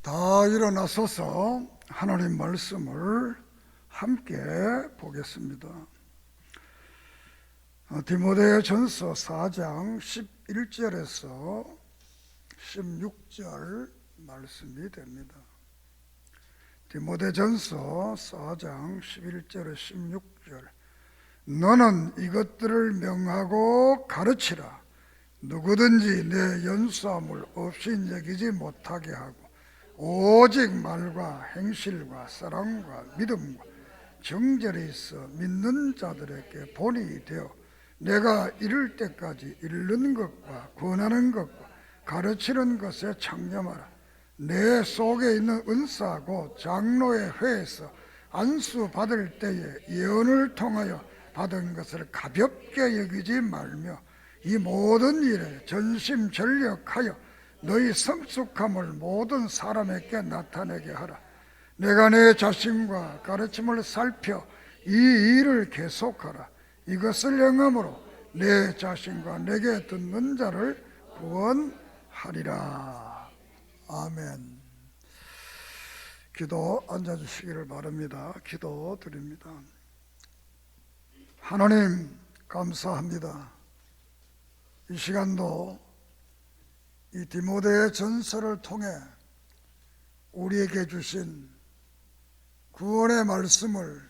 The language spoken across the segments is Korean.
다 일어나서서 하나님 말씀을 함께 보겠습니다. 디모데전서 4장 11절에서 16절 말씀이 됩니다. 디모데전서 4장 11절에 16절. 너는 이것들을 명하고 가르치라. 누구든지 내 연수함을 없이 여기지 못하게 하고 오직 말과 행실과 사랑과 믿음과 정절이 있어 믿는 자들에게 본이 되어 내가 이를 때까지 이르는 것과 권하는 것과 가르치는 것에 창념하라. 내 속에 있는 은사고 장로의 회에서 안수 받을 때에 예언을 통하여 받은 것을 가볍게 여기지 말며 이 모든 일에 전심전력하여 너희 성숙함을 모든 사람에게 나타내게 하라. 내가 내 자신과 가르침을 살펴 이 일을 계속하라. 이것을 행함으로 내 자신과 내게 듣는 자를 구원하리라. 아멘. 기도 앉아주시기를 바랍니다. 기도 드립니다. 하나님 감사합니다. 이 시간도 이 디모데 전서를 통해 우리에게 주신 구원의 말씀을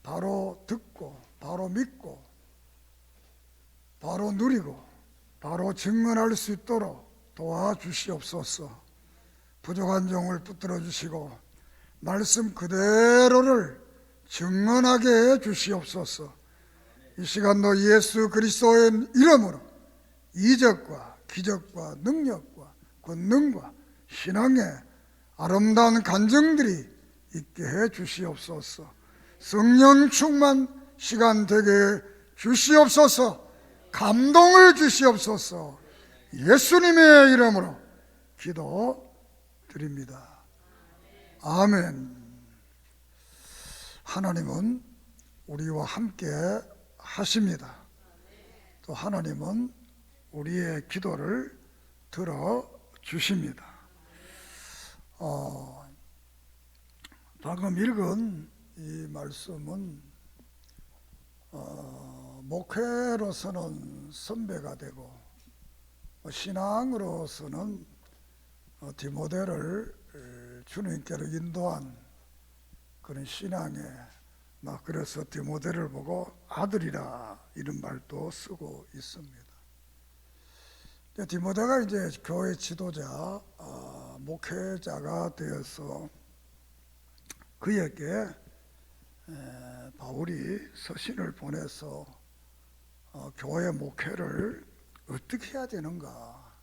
바로 듣고 바로 믿고 바로 누리고 바로 증언할 수 있도록 도와주시옵소서. 부족한 종을 붙들어 주시고 말씀 그대로를 증언하게 해 주시옵소서. 이 시간도 예수 그리스도의 이름으로 이적과 기적과 능력과 권능과 신앙의 아름다운 간증들이 있게 해 주시옵소서. 성령 충만 시간 되게 해 주시옵소서. 감동을 주시옵소서. 예수님의 이름으로 기도 드립니다. 아멘. 하나님은 우리와 함께 하십니다. 또 하나님은 우리의 기도를 들어주십니다. 방금 읽은 이 말씀은 목회로서는 선배가 되고 신앙으로서는 디모데를 주님께로 인도한 그런 신앙에 그래서 디모데를 보고 아들이라 이런 말도 쓰고 있습니다. 디모데가 이제 교회 지도자, 목회자가 되어서 그에게 바울이 서신을 보내서 교회 목회를 어떻게 해야 되는가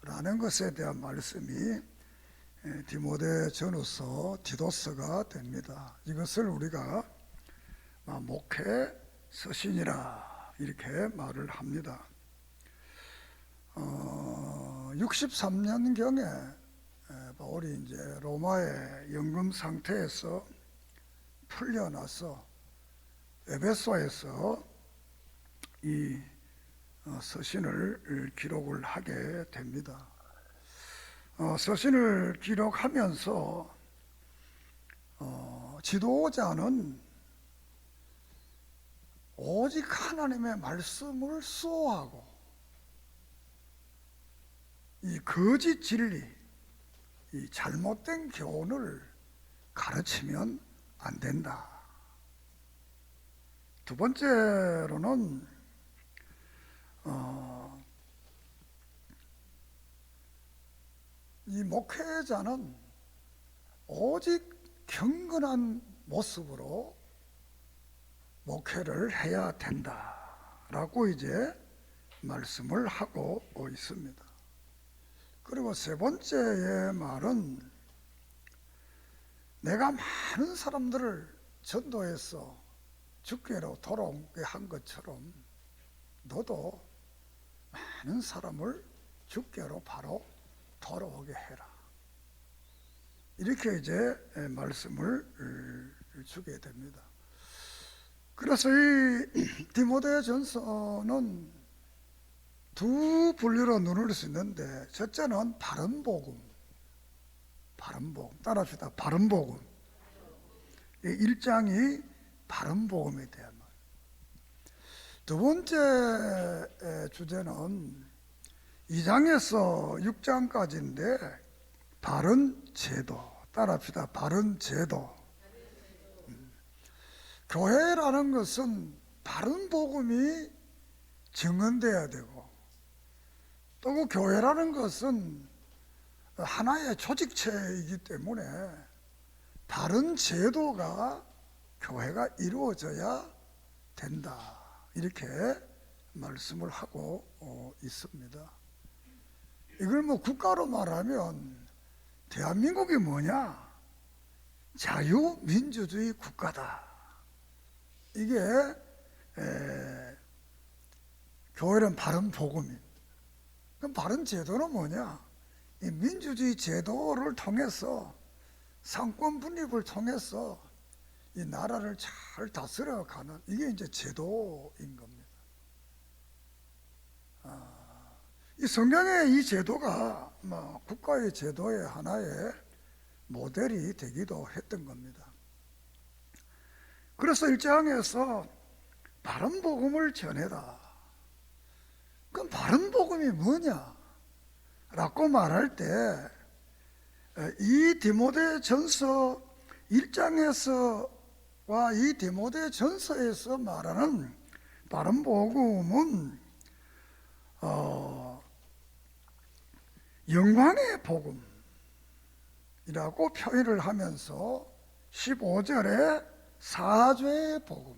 라는 것에 대한 말씀이 디모데 전후서 디도서가 됩니다. 이것을 우리가 목회 서신이라 이렇게 말을 합니다. 63년경에 바울이 이제 로마의 연금 상태에서 풀려나서 에베소에서 이 서신을 기록을 하게 됩니다. 서신을 기록하면서 지도자는 오직 하나님의 말씀을 수호하고 이 거짓 진리, 이 잘못된 교훈을 가르치면 안 된다. 두 번째로는 이 목회자는 오직 경건한 모습으로 목회를 해야 된다라고 이제 말씀을 하고 있습니다. 그리고 세 번째의 말은 내가 많은 사람들을 전도해서 주께로 돌아오게 한 것처럼 너도 많은 사람을 주께로 바로 돌아오게 해라. 이렇게 이제 말씀을 주게 됩니다. 그래서 이 디모데전서는 두 분류로 나눌 수 있는데, 첫째는 바른 복음, 바른 복음. 따라합시다. 바른 복음. 이 1장이 바른 복음에 대한 말. 두 번째 주제는 2장에서 6장까지인데 바른 제도. 따라합시다. 바른 제도. 교회라는 것은 바른 복음이 증언돼야 되고, 또 그 교회라는 것은 하나의 조직체이기 때문에 바른 제도가 교회가 이루어져야 된다, 이렇게 말씀을 하고 있습니다. 이걸 뭐 국가로 말하면 대한민국이 뭐냐? 자유민주주의 국가다. 이게 교회는 바른 복음입니다. 그럼 바른 제도는 뭐냐? 이 민주주의 제도를 통해서, 상권 분립을 통해서 이 나라를 잘 다스려가는, 이게 이제 제도인 겁니다. 이 성경의 이 제도가 국가의 제도의 하나의 모델이 되기도 했던 겁니다. 그래서 1장에서 바른 복음을 전해라. 그럼 바른 복음이 뭐냐? 라고 말할 때 이 디모데전서 1장에서와 이 디모데전서에서 말하는 바른 복음은 영광의 복음이라고 표현을 하면서 15절에 사죄의 복음,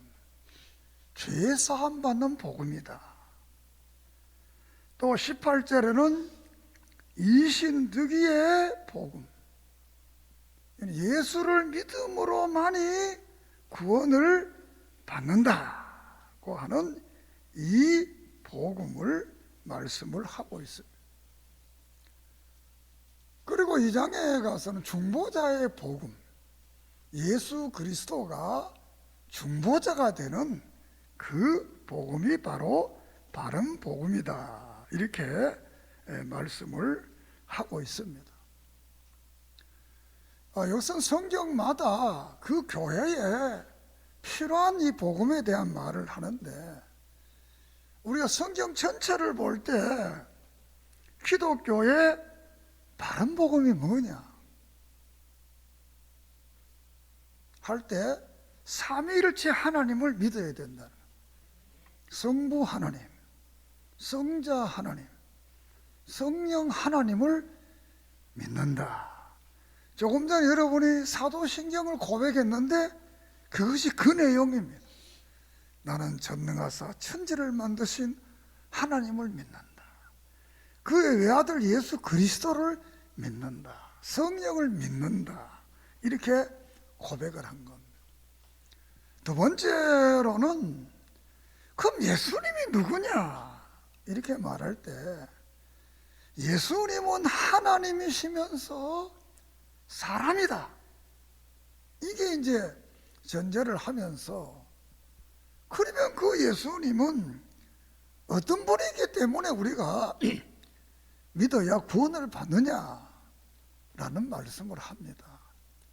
죄 사함 받는 복음이다. 또 18절에는 이신득이의 복음, 예수를 믿음으로만이 구원을 받는다고 하는 이 복음을 말씀을 하고 있습니다. 그리고 2장에 가서는 중보자의 복음, 예수 그리스도가 중보자가 되는 그 복음이 바로 바른 복음이다, 이렇게 말씀을 하고 있습니다. 여기서 성경마다 그 교회에 필요한 이 복음에 대한 말을 하는데, 우리가 성경 전체를 볼 때 기독교의 바른 복음이 뭐냐 할 때 삼위일체 하나님을 믿어야 된다는 거예요. 성부 하나님, 성자 하나님, 성령 하나님을 믿는다. 조금 전에 여러분이 사도신경을 고백했는데 그것이 그 내용입니다. 나는 전능하사 천지를 만드신 하나님을 믿는다. 그의 외아들 예수 그리스도를 믿는다. 성령을 믿는다. 이렇게 고백을 한 겁니다. 두 번째로는 그럼 예수님이 누구냐? 이렇게 말할 때 예수님은 하나님이시면서 사람이다. 이게 이제 전제를 하면서, 그러면 그 예수님은 어떤 분이기 때문에 우리가 믿어야 구원을 받느냐라는 말씀을 합니다.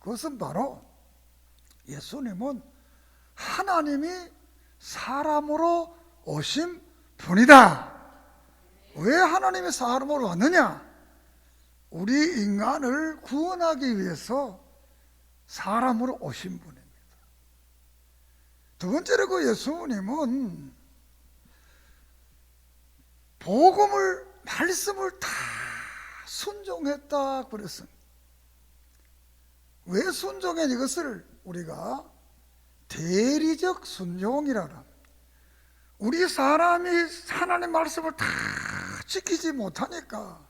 그것은 바로 예수님은 하나님이 사람으로 오신 분이다. 왜 하나님이 사람으로 왔느냐? 우리 인간을 구원하기 위해서 사람으로 오신 분입니다. 두 번째로 그 예수님은 복음을, 말씀을 다 순종했다 그랬습니다. 왜 순종했? 이것을 우리가 대리적 순종이라는, 우리 사람이 하나님 말씀을 다 지키지 못하니까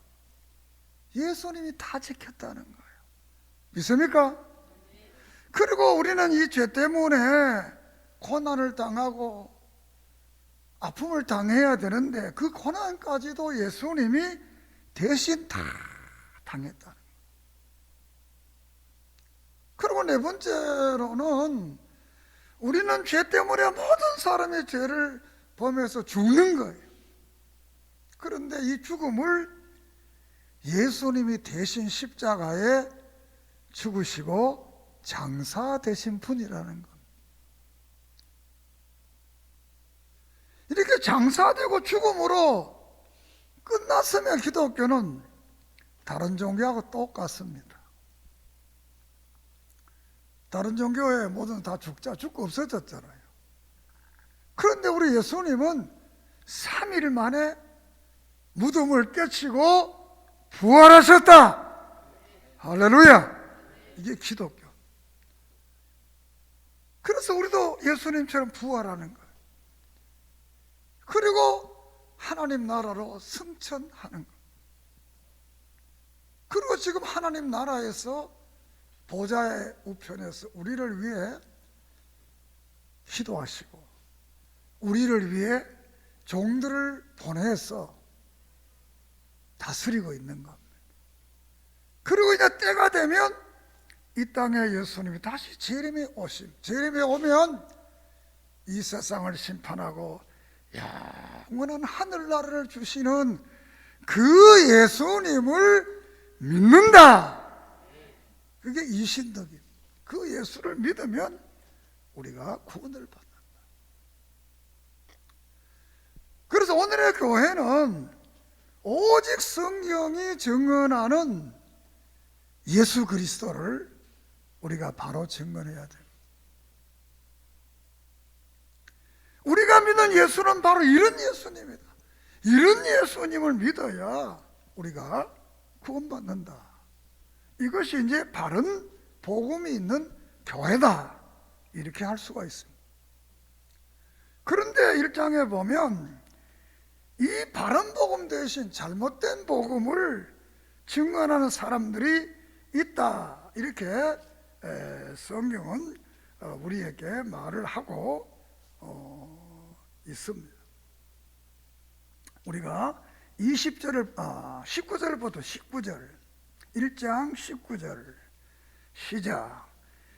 예수님이 다 지켰다는 거예요. 믿습니까? 그리고 우리는 이 죄 때문에 고난을 당하고 아픔을 당해야 되는데 그 고난까지도 예수님이 대신 다 당했다는 거예요. 그리고 네 번째로는 우리는 죄 때문에 모든 사람의 죄를 범해서 죽는 거예요. 그런데 이 죽음을 예수님이 대신 십자가에 죽으시고 장사되신 분이라는 겁니다. 이렇게 장사되고 죽음으로 끝났으면 기독교는 다른 종교하고 똑같습니다. 다른 종교에 모든 다 죽고 없어졌잖아요. 그런데 우리 예수님은 3일 만에 무덤을 깨치고 부활하셨다. 할렐루야. 이게 기독교. 그래서 우리도 예수님처럼 부활하는 거예요. 그리고 하나님 나라로 승천하는 거예요. 그리고 지금 하나님 나라에서 보좌의 우편에서 우리를 위해 기도하시고 우리를 위해 종들을 보내서 다스리고 있는 겁니다. 그리고 이제 때가 되면 이 땅에 예수님이 다시 재림에 오심. 재림에 오면 이 세상을 심판하고 영원한 하늘나라를 주시는 그 예수님을 믿는다. 그게 이신덕입니다. 그 예수를 믿으면 우리가 구원을 받는다. 그래서 오늘의 교회는 오직 성경이 증언하는 예수 그리스도를 우리가 바로 증언해야 돼요. 우리가 믿는 예수는 바로 이런 예수님이다. 이런 예수님을 믿어야 우리가 구원받는다. 이것이 이제 바른 복음이 있는 교회다. 이렇게 할 수가 있습니다. 그런데 1장에 보면 이 바른 복음 대신 잘못된 복음을 증언하는 사람들이 있다. 이렇게 성경은 우리에게 말을 하고 있습니다. 우리가 19절부터 19절 1장 19절 시작.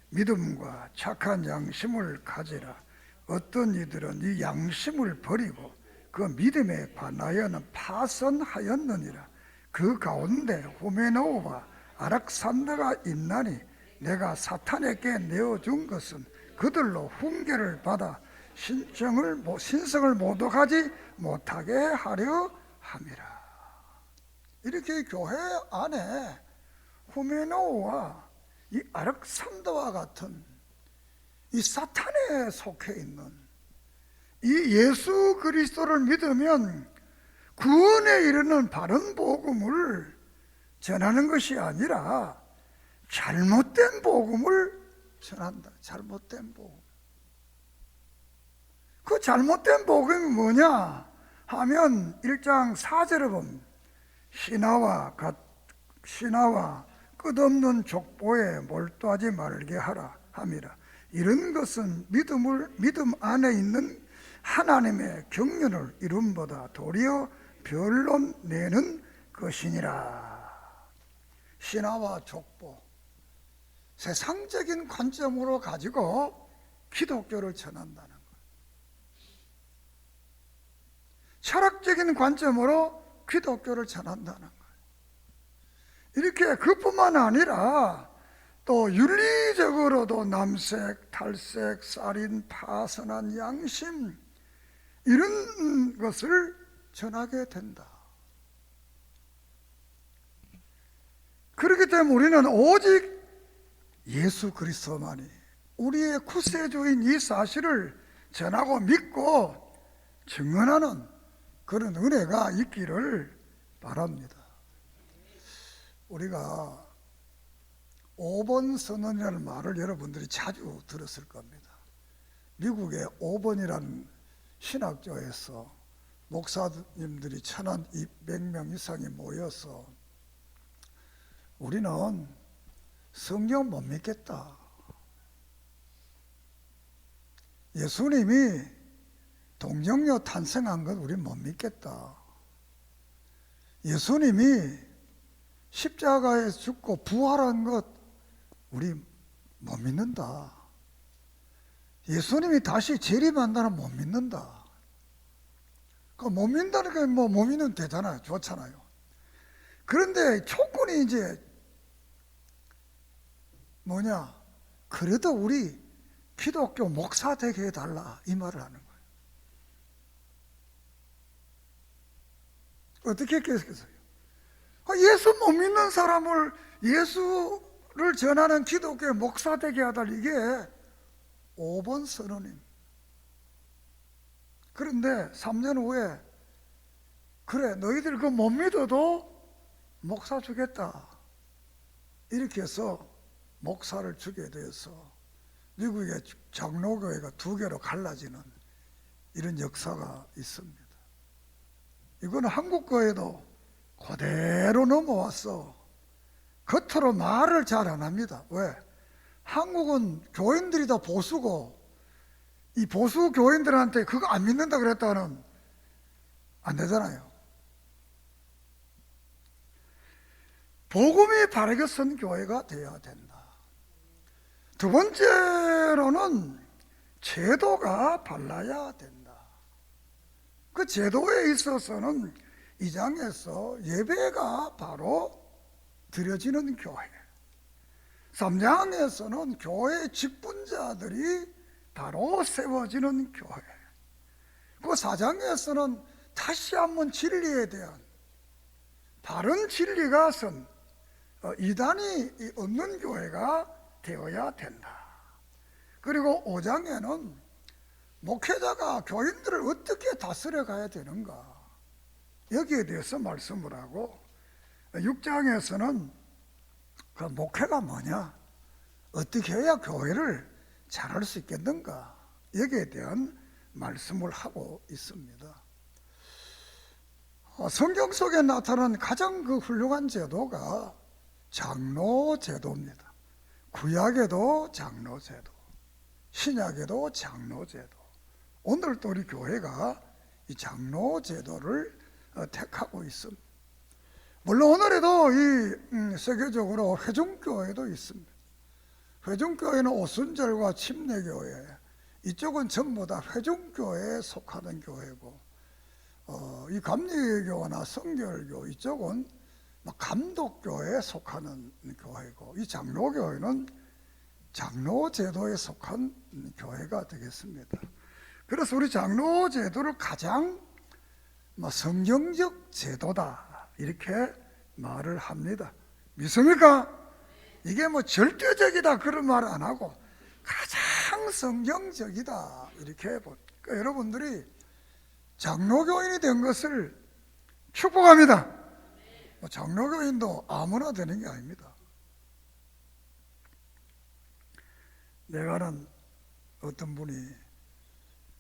믿음과 착한 양심을 가지라. 어떤 이들은 이 양심을 버리고 그 믿음에 관하여는 파선하였느니라. 그 가운데 후메노와 아렉산더가 있나니 내가 사탄에게 내어준 것은 그들로 훈계를 받아 신성을 모독하지 못하게 하려 함이라. 이렇게 교회 안에 후메노와 이 아렉산더와 같은 이 사탄에 속해 있는 이 예수 그리스도를 믿으면 구원에 이르는 바른 복음을 전하는 것이 아니라 잘못된 복음을 전한다. 잘못된 복음. 그 잘못된 복음이 뭐냐 하면 1장 4절에 보면 신하와 끝없는 족보에 몰두하지 말게 하라 함이라. 이런 것은 믿음 안에 있는 하나님의 경륜을 이름보다 도리어 변론 내는 것이니라. 신하와 족보, 세상적인 관점으로 가지고 기독교를 전한다는 거예요. 철학적인 관점으로 기독교를 전한다는 거예요. 이렇게 그뿐만 아니라 또 윤리적으로도 남색, 탈색, 살인, 파선한 양심 이런 것을 전하게 된다. 그렇기 때문에 우리는 오직 예수 그리스도만이 우리의 구세주인 이 사실을 전하고 믿고 증언하는 그런 은혜가 있기를 바랍니다. 우리가 5번 선언이라는 말을 여러분들이 자주 들었을 겁니다. 미국의 5번이라는 신학교에서 목사님들이 1,200명 이상이 모여서 우리는 성경 못 믿겠다. 예수님이 동정녀 탄생한 것 우리 못 믿겠다. 예수님이 십자가에 죽고 부활한 것 우리 못 믿는다. 예수님이 다시 재림한다는 못 믿는다. 못 믿는다는 게 못 믿으면 되잖아요. 좋잖아요. 그런데 조건이 이제 뭐냐? 그래도 우리 기독교 목사 되게 해달라 이 말을 하는 거예요. 어떻게 했겠어요? 예수 못 믿는 사람을 예수를 전하는 기독교의 목사 되게 하달라, 이게 5번 선언입니다. 그런데 3년 후에 그래 너희들 그 못 믿어도 목사 주겠다 이렇게 해서 목사를 주게 되어서 미국의 장로교회가 2개로 갈라지는 이런 역사가 있습니다. 이거는 한국 교회도 그대로 넘어왔어. 겉으로 말을 잘 안 합니다. 왜? 한국은 교인들이 다 보수고 이 보수 교인들한테 그거 안 믿는다 그랬다가는 안 되잖아요. 복음이 바르게 선 교회가 되어야 된다. 두 번째로는 제도가 발라야 된다. 그 제도에 있어서는 2장에서 예배가 바로 드려지는 교회, 3장에서는 교회의 직분자들이 바로 세워지는 교회, 그 4장에서는 다시 한번 진리에 대한 바른 진리가 선 이단이 없는 교회가 되어야 된다. 그리고 5장에는 목회자가 교인들을 어떻게 다스려 가야 되는가, 여기에 대해서 말씀을 하고 6장에서는 그 목회가 뭐냐, 어떻게 해야 교회를 잘할 수 있겠는가, 여기에 대한 말씀을 하고 있습니다. 성경 속에 나타난 가장 그 훌륭한 제도가 장로 제도입니다. 구약에도 장로 제도, 신약에도 장로 제도. 오늘도 우리 교회가 이 장로 제도를 택하고 있습니다. 물론 오늘에도 이 세계적으로 회중교회도 있습니다. 회중교회는 오순절과 침례교회, 이쪽은 전부 다 회중교회에 속하는 교회고, 이 감리교나 성결교 이쪽은 감독교회에 속하는 교회고, 이 장로교회는 장로제도에 속한 교회가 되겠습니다. 그래서 우리 장로제도를 가장 성경적 제도다 이렇게 말을 합니다. 믿습니까? 이게 절대적이다 그런 말 안 하고 가장 성경적이다 이렇게. 그러니까 여러분들이 장로교인이 된 것을 축복합니다. 장로교인도 아무나 되는 게 아닙니다. 내가 아는 어떤 분이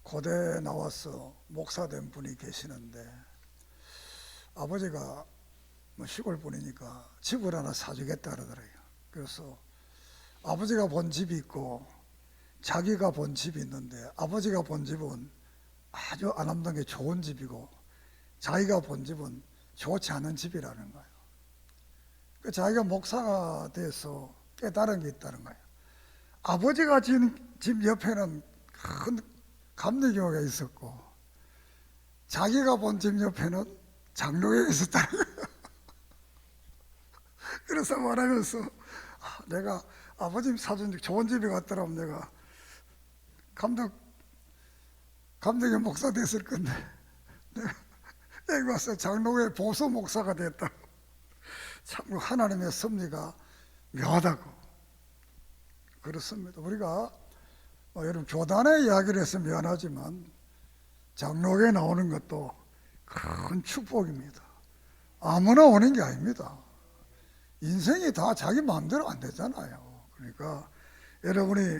고대에 나와서 목사 된 분이 계시는데, 아버지가 시골 분이니까 집을 하나 사주겠다 그러더라고요. 그래서 아버지가 본 집이 있고 자기가 본 집이 있는데, 아버지가 본 집은 아주 안암동에 좋은 집이고 자기가 본 집은 좋지 않은 집이라는 거예요. 자기가 목사가 돼서 깨달은 게 있다는 거예요. 아버지가 지은 집 옆에는 큰 감리교회가 있었고 자기가 본 집 옆에는 장로교회가 있었다는 거예요. 그래서 말하면서 내가 아버님 사준 집 좋은 집에 갔더라면 내가 감독의 목사 됐을 건데 내가 여기 와서 장로교회 보수 목사가 됐다. 참 하나님의 섭리가 묘하다고. 그렇습니다. 우리가 여러분 교단의 이야기를 해서 미안하지만 장로교에 나오는 것도 큰 축복입니다. 아무나 오는 게 아닙니다. 인생이 다 자기 마음대로 안 되잖아요. 그러니까 여러분이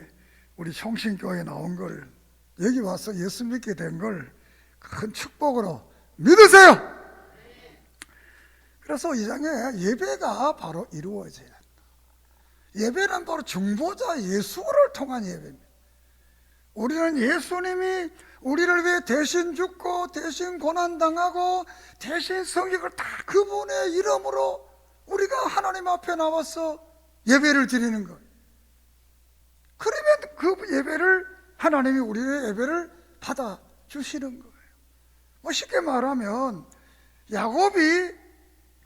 우리 형신교회에 나온 걸, 여기 와서 예수 믿게 된 걸 큰 축복으로 믿으세요. 그래서 이 장에 예배가 바로 이루어져야 한다. 예배는 바로 중보자 예수를 통한 예배입니다. 우리는 예수님이 우리를 위해 대신 죽고 대신 고난당하고 대신 성격을 다 그분의 이름으로 우리가 하나님 앞에 나와서 예배를 드리는 거예요. 그러면 그 예배를 하나님이 우리의 예배를 받아주시는 거예요. 쉽게 말하면 야곱이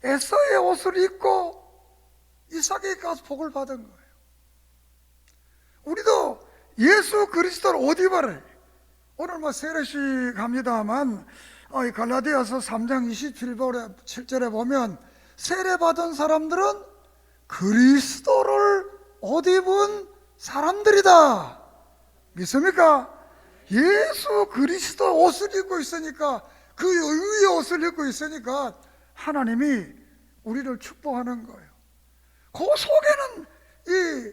에서의 옷을 입고 이삭에게 가서 복을 받은 거예요. 우리도 예수 그리스도를 옷 입어라. 오늘 뭐 세례식 합니다만 이 갈라디아서 3장 27절에 보면 세례받은 사람들은 그리스도를 옷 입은 사람들이다. 믿습니까? 예수 그리스도 옷을 입고 있으니까, 그 의의 옷을 입고 있으니까 하나님이 우리를 축복하는 거예요. 그 속에는 이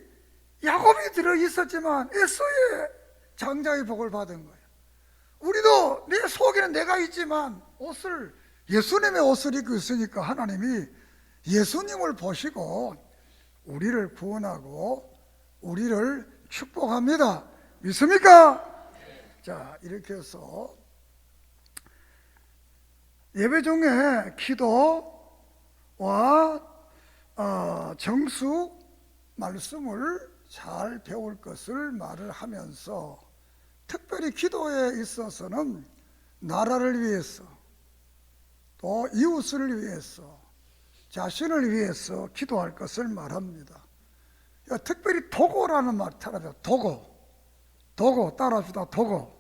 야곱이 들어있었지만 에서의 장자의 복을 받은 거예요. 우리도 내 속에는 내가 있지만 예수님의 옷을 입고 있으니까 하나님이 예수님을 보시고 우리를 구원하고 우리를 축복합니다. 믿습니까? 자, 이렇게 해서 예배 중에 기도와 정수 말씀을 잘 배울 것을 말을 하면서, 특별히 기도에 있어서는 나라를 위해서, 또 이웃을 위해서, 자신을 위해서 기도할 것을 말합니다. 특별히 도고라는 말 따라합시다. 도고 따라합시다. 도고.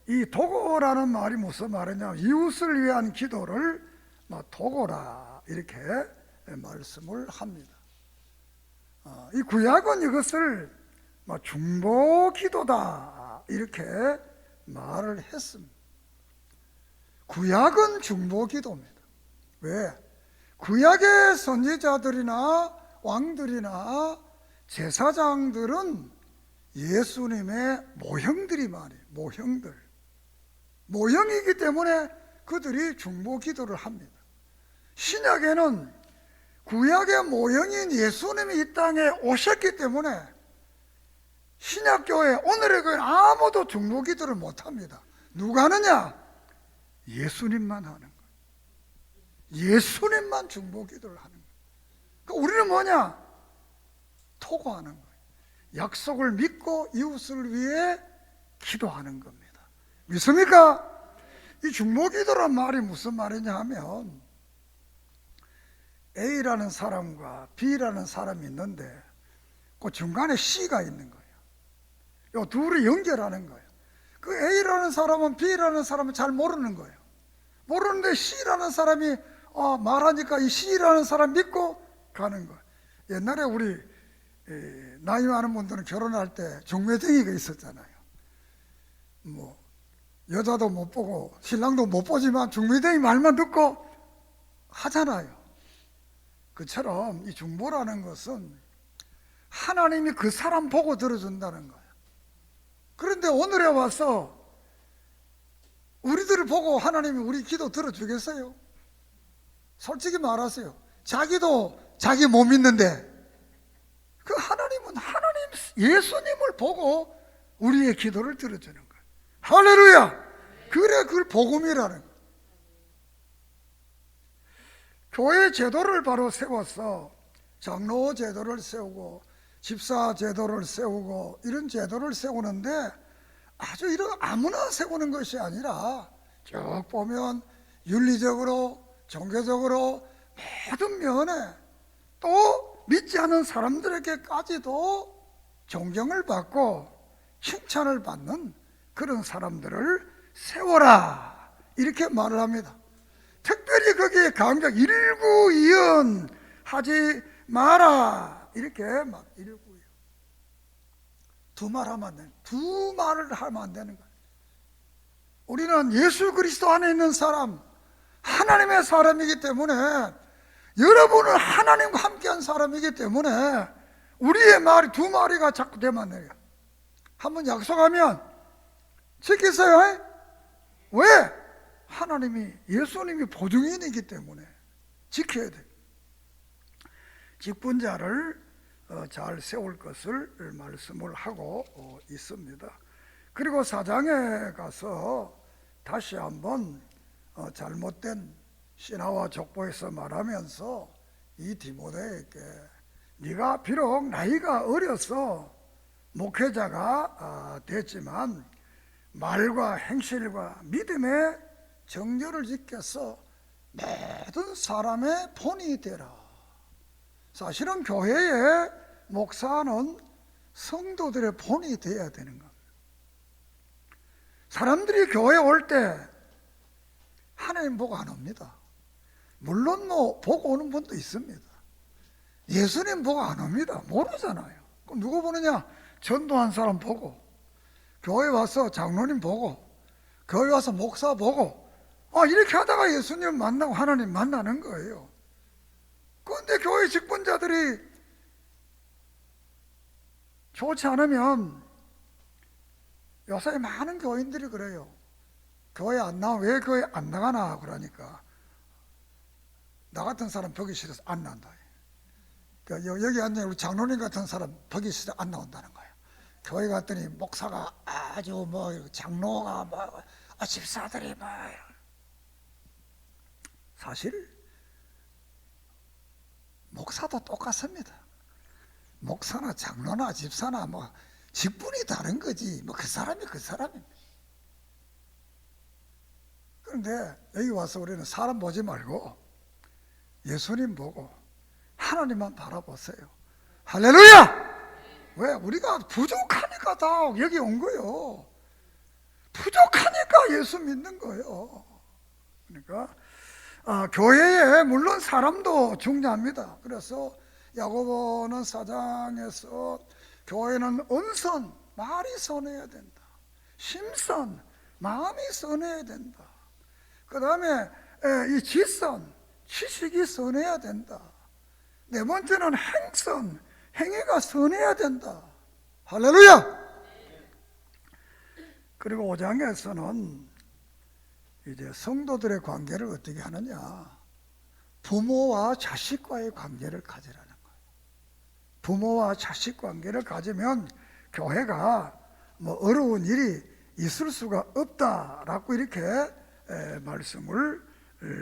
이 도고라는 말이 무슨 말이냐, 이웃을 위한 기도를 도고라 이렇게 말씀을 합니다. 이 구약은 이것을 중보기도다 이렇게 말을 했습니다. 구약은 중보기도입니다. 왜? 구약의 선지자들이나 왕들이나 제사장들은 예수님의 모형들이 말이에요. 모형이기 때문에 그들이 중보기도를 합니다. 신약에는 구약의 모형인 예수님이 이 땅에 오셨기 때문에 신약교회, 오늘의 교회는 아무도 중보기도를 못합니다. 누가 하느냐? 예수님만 하는 거예요. 예수님만 중보기도를 하는 거예요. 그러니까 우리는 뭐냐? 토고하는 거예요. 약속을 믿고 이웃을 위해 기도하는 겁니다. 믿습니까? 이 중보기도란 말이 무슨 말이냐 하면, A라는 사람과 B라는 사람이 있는데 그 중간에 C가 있는 거예요. 이 둘이 연결하는 거예요. 그 A라는 사람은 B라는 사람은 잘 모르는 거예요. 모르는데 C라는 사람이 말하니까 이 C라는 사람 믿고 가는 거예요. 옛날에 우리 나이 많은 분들은 결혼할 때 종매쟁이가 있었잖아요. 뭐 여자도 못 보고 신랑도 못 보지만 종매쟁이 말만 듣고 하잖아요. 그처럼 이 중보라는 것은 하나님이 그 사람 보고 들어준다는 거예요. 그런데 오늘에 와서 우리들을 보고 하나님이 우리 기도 들어주겠어요? 솔직히 말하세요. 자기도 자기 못 믿는데 그 하나님은 예수님을 보고 우리의 기도를 들어주는 거예요. 할렐루야! 그래, 그걸 복음이라는 거예요. 교회 제도를 바로 세워서 장로 제도를 세우고 집사 제도를 세우고 이런 제도를 세우는데 아주 이런 아무나 세우는 것이 아니라 쭉 보면 윤리적으로 종교적으로 모든 면에 또 믿지 않은 사람들에게까지도 존경을 받고 칭찬을 받는 그런 사람들을 세워라 이렇게 말을 합니다. 특별히 거기에 강조 일구이연 하지 마라 이렇게 막 일구이연 두 말을 하면 안 되는 거예요. 우리는 예수 그리스도 안에 있는 사람, 하나님의 사람이기 때문에, 여러분은 하나님과 함께한 사람이기 때문에 우리의 말이 두 마리가 자꾸 되면 안 돼요. 한번 약속하면 지키세요. 왜? 하나님이, 예수님이 보증인이기 때문에 지켜야 돼요. 직분자를 잘 세울 것을 말씀을 하고 있습니다. 그리고 4장에 가서 다시 한번 잘못된 신하와 족보에서 말하면서 이 디모데에게 네가 비록 나이가 어려서 목회자가 됐지만 말과 행실과 믿음의 정절을 지켜서 모든 사람의 본이 되라. 사실은 교회의 목사는 성도들의 본이 되어야 되는 겁니다. 사람들이 교회에 올 때 하나님 보고 안 옵니다. 물론 뭐 보고 오는 분도 있습니다. 예수님 보고 안 옵니다. 모르잖아요. 그럼 누구 보느냐? 전도한 사람 보고, 교회 와서 장로님 보고, 교회 와서 목사 보고, 이렇게 하다가 예수님 만나고 하나님 만나는 거예요. 그런데 교회 직분자들이 좋지 않으면, 요새 많은 교인들이 그래요. 교회 안 나와. 왜 교회 안 나가나? 그러니까 나 같은 사람 보기 싫어서 안 나온다. 여기 앉아 우리 장로님 같은 사람 보기 싫어 안 나온다는 거예요. 교회 갔더니 목사가 아주 장로가 집사들이 사실 목사도 똑같습니다. 목사나 장로나 집사나 직분이 다른 거지. 그 사람이 그 사람입니다. 그런데 여기 와서 우리는 사람 보지 말고 예수님 보고 하나님만 바라보세요. 할렐루야! 왜? 우리가 부족하니까 다 여기 온 거예요. 부족하니까 예수 믿는 거예요. 그러니까 교회에 물론 사람도 중요합니다. 그래서 야고보는 4장에서 교회는 언선, 말이 선해야 된다. 심선, 마음이 선해야 된다. 그 다음에 이 지선, 지식이 선해야 된다. 네 번째는 행선, 행위가 선해야 된다. 할렐루야! 그리고 5장에서는 이제 성도들의 관계를 어떻게 하느냐? 부모와 자식과의 관계를 가지라는 거예요. 부모와 자식 관계를 가지면 교회가 어려운 일이 있을 수가 없다라고 이렇게 말씀을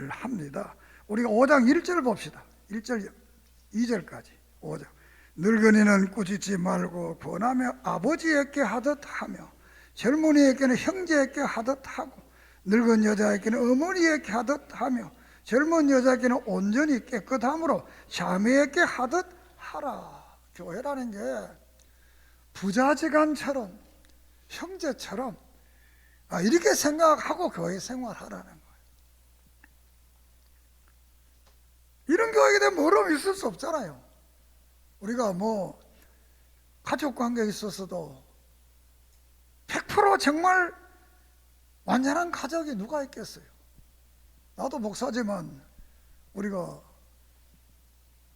합니다. 우리가 5장 1절 봅시다. 1절 2절까지 5장. 늙은이는 꾸짖지 말고 권하며 아버지에게 하듯 하며 젊은이에게는 형제에게 하듯 하고 늙은 여자에게는 어머니에게 하듯 하며 젊은 여자에게는 온전히 깨끗함으로 자매에게 하듯 하라. 교회라는 게 부자지간처럼 형제처럼 이렇게 생각하고 교회 생활하라는 거예요. 이런 교회에 대한 어려움이 있을 수 없잖아요. 우리가 가족관계에 있어서도 100% 정말 완전한 가족이 누가 있겠어요? 나도 목사지만 우리가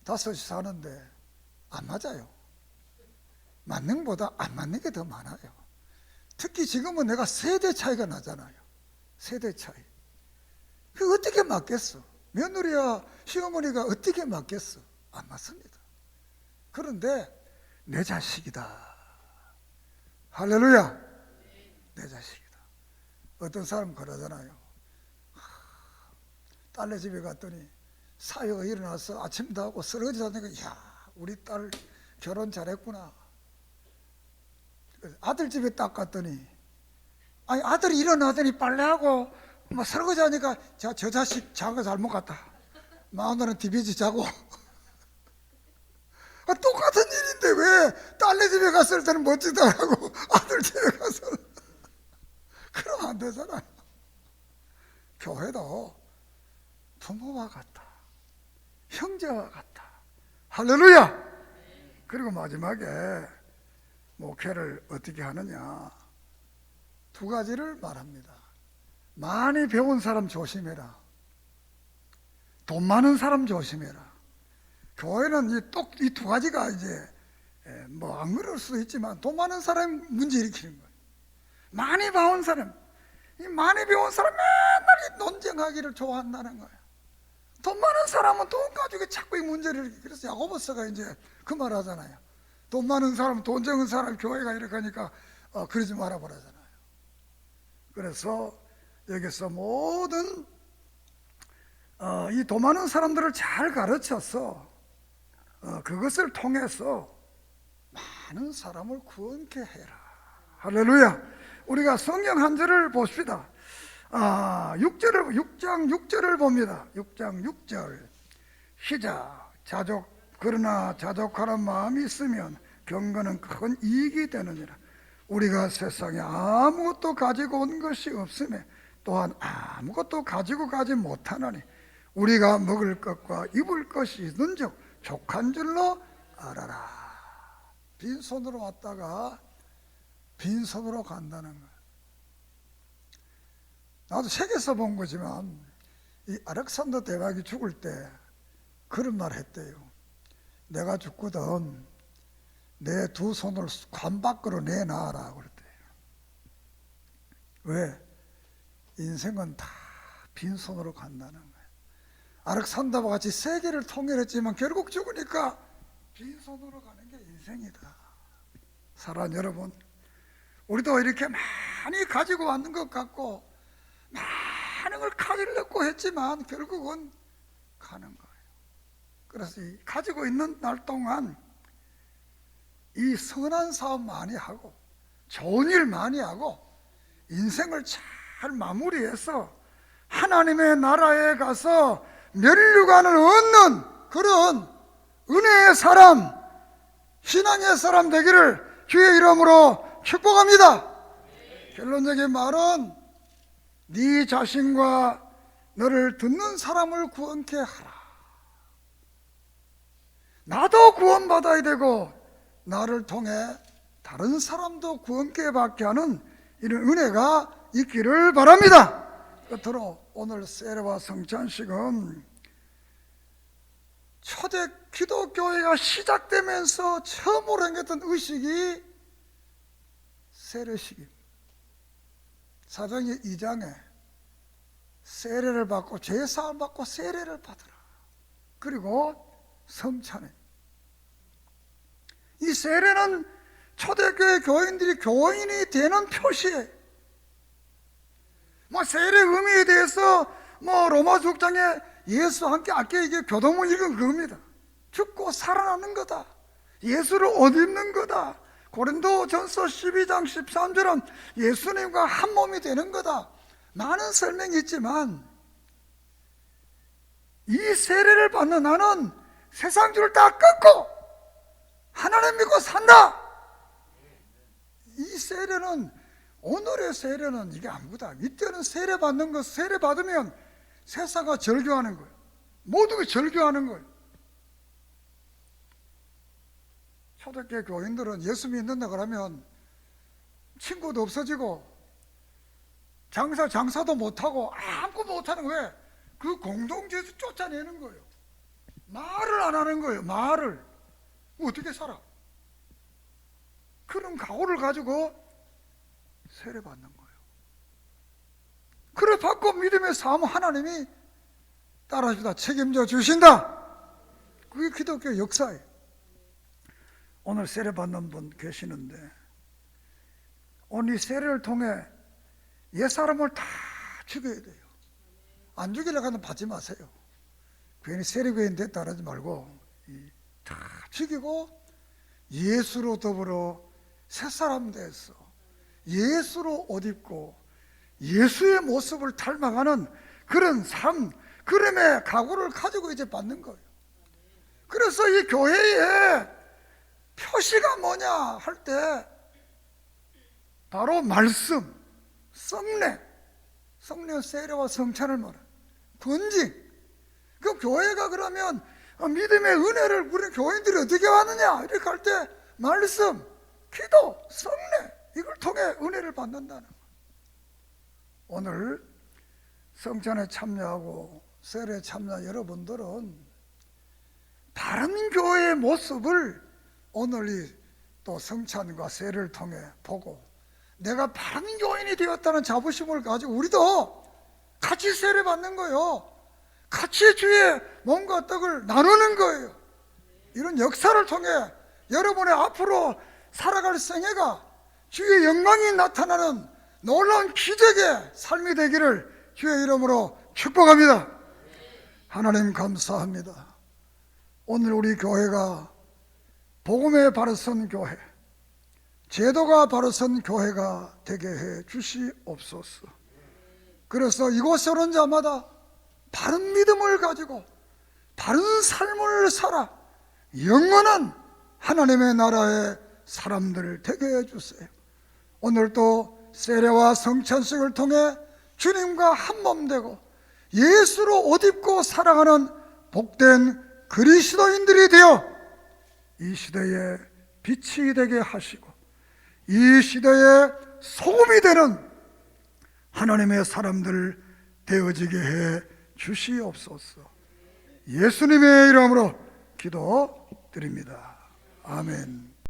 5이 사는데 안 맞아요. 맞는 것보다 안 맞는 게 더 많아요. 특히 지금은 내가 세대 차이가 나잖아요. 세대 차이. 그게 어떻게 맞겠어? 며느리와 시어머니가 어떻게 맞겠어? 안 맞습니다. 그런데 내 자식이다. 할렐루야. 내 자식이다. 어떤 사람 그러잖아요. 딸네 집에 갔더니 사회가 일어나서 아침도 하고 쓰러지다니까 야 우리 딸 결혼 잘했구나. 아들 집에 딱 갔더니 아들이 일어나더니 빨래하고 설거지하니까 저 자식 자고 잘못 갔다. 오늘은 TV지 자고. 똑같은 일인데 왜 딸네 집에 갔을 때는 멋지다라고 아들 집에 가서 그러면 안 되잖아요. 교회도 부모와 같다. 형제와 같다. 할렐루야! 그리고 마지막에 목회를 어떻게 하느냐? 2가지를 말합니다. 많이 배운 사람 조심해라. 돈 많은 사람 조심해라. 교회는 이 2가지가 이제 안 그럴 수도 있지만 돈 많은 사람이 문제 일으키는 거예요. 많이 배운 사람, 이 많이 배운 사람 맨날 논쟁하기를 좋아한다는 거예요. 돈 많은 사람은 돈 가지고 자꾸 이 문제를 일으키고, 그래서 야고보서가 이제 그 말 하잖아요. 돈 많은 사람, 돈 적은 사람 교회가 이렇게 하니까 그러지 말아 보라잖아요. 그래서 여기서 모든 이 돈 많은 사람들을 잘 가르쳐서 그것을 통해서 많은 사람을 구원케 해라. 할렐루야. 우리가 성경 한 절을 봅시다. 6장 6절을 봅니다. 6장 6절 시작. 그러나 자족하는 마음이 있으면 경건은 큰 이익이 되느니라. 우리가 세상에 아무것도 가지고 온 것이 없으며 또한 아무것도 가지고 가지 못하나니 우리가 먹을 것과 입을 것이 있는즉 족한 줄로 알아라. 빈손으로 왔다가 빈손으로 간다는 거야. 나도 책에서 본 거지만 이 알렉산더 대왕이 죽을 때 그런 말 했대요. 내가 죽거든 내 두 손을 관 밖으로 내놔라 그랬대요. 왜? 인생은 다 빈손으로 간다는 거예요. 알렉산더와 같이 세계를 통일했지만 결국 죽으니까 빈손으로 가는 게 인생이다. 사랑하는 여러분, 우리도 이렇게 많이 가지고 왔는 것 같고 많은 걸 가지려고 했지만 결국은 가는 거예요. 그래서 이 가지고 있는 날 동안 이 선한 사업 많이 하고 좋은 일 많이 하고 인생을 잘 마무리해서 하나님의 나라에 가서 면류관을 얻는 그런 은혜의 사람, 신앙의 사람 되기를 주의 이름으로 축복합니다. 결론적인 말은 네 자신과 너를 듣는 사람을 구원케 하라. 나도 구원받아야 되고 나를 통해 다른 사람도 구원케 받게 하는 이런 은혜가 있기를 바랍니다. 끝으로 오늘 세례와 성찬식은 초대 기독교회가 시작되면서 처음으로 행했던 의식이 세례식입니다. 사도행전 2장에 세례를 받고 죄사함을 받고 세례를 받으라. 그리고 성찬회. 이 세례는 초대교회 교인들이 교인이 되는 표시예요. 세례 의미에 대해서 로마서 6장에 예수와 함께 아까 이게 교동문 읽은 그겁니다. 죽고 살아나는 거다. 예수를 옷 입는 거다. 고린도전서 12장 13절은 예수님과 한 몸이 되는 거다. 많은 설명이 있지만 이 세례를 받는 나는 세상 줄을 다 끊고 하나님 믿고 산다. 이 세례는 오늘의 세례는 이게 아무것도 아니에요. 이때는 세례 받는 거, 세례 받으면 세상과 절교하는 거예요. 모두가 절교하는 거예요. 초대교회 교인들은 예수 믿는다 그러면 친구도 없어지고 장사도 못하고 아무것도 못하는 거예요. 그 공동체에서 쫓아내는 거예요. 말을 안 하는 거예요. 말을. 어떻게 살아? 그런 각오를 가지고 세례 받는 거예요. 그래 받고 믿음의 삶 하나님이 따라주다 책임져 주신다. 그게 기독교 역사예요. 오늘 세례 받는 분 계시는데 오늘 이 세례를 통해 옛사람을 다 죽여야 돼요. 안 죽이려고 하면 받지 마세요. 괜히 세례교인 됐다 하지 말고 다 죽이고 예수로 더불어 새사람 돼서 예수로 옷 입고 예수의 모습을 닮아가는 그런 삶, 그름의 각오를 가지고 이제 받는 거예요. 그래서 이 교회의 표시가 뭐냐 할 때 바로 말씀, 성례, 세례와 성찬을 말해요. 권징. 그 교회가 그러면 믿음의 은혜를 우리 교인들이 어떻게 받느냐 이렇게 할 때 말씀, 기도, 성례 이걸 통해 은혜를 받는다는 거예요. 오늘 성찬에 참여하고 세례에 참여한 여러분들은 다른 교회의 모습을 오늘 이 또 성찬과 세례를 통해 보고 내가 바른 교인이 되었다는 자부심을 가지고 우리도 같이 세례 받는 거예요. 같이 주의 몸과 떡을 나누는 거예요. 이런 역사를 통해 여러분의 앞으로 살아갈 생애가 주의 영광이 나타나는 놀라운 기적의 삶이 되기를 주의 이름으로 축복합니다. 하나님 감사합니다. 오늘 우리 교회가 복음에 바로 선 교회, 제도가 바로 선 교회가 되게 해 주시옵소서. 그래서 이곳에 오는 자마다 바른 믿음을 가지고 바른 삶을 살아 영원한 하나님의 나라에 사람들 되게 해주세요. 오늘도 세례와 성찬식을 통해 주님과 한몸 되고 예수로 옷 입고 살아가는 복된 그리스도인들이 되어 이 시대에 빛이 되게 하시고 이 시대에 소금이 되는 하나님의 사람들 되어지게 해 주시옵소서. 예수님의 이름으로 기도드립니다. 아멘.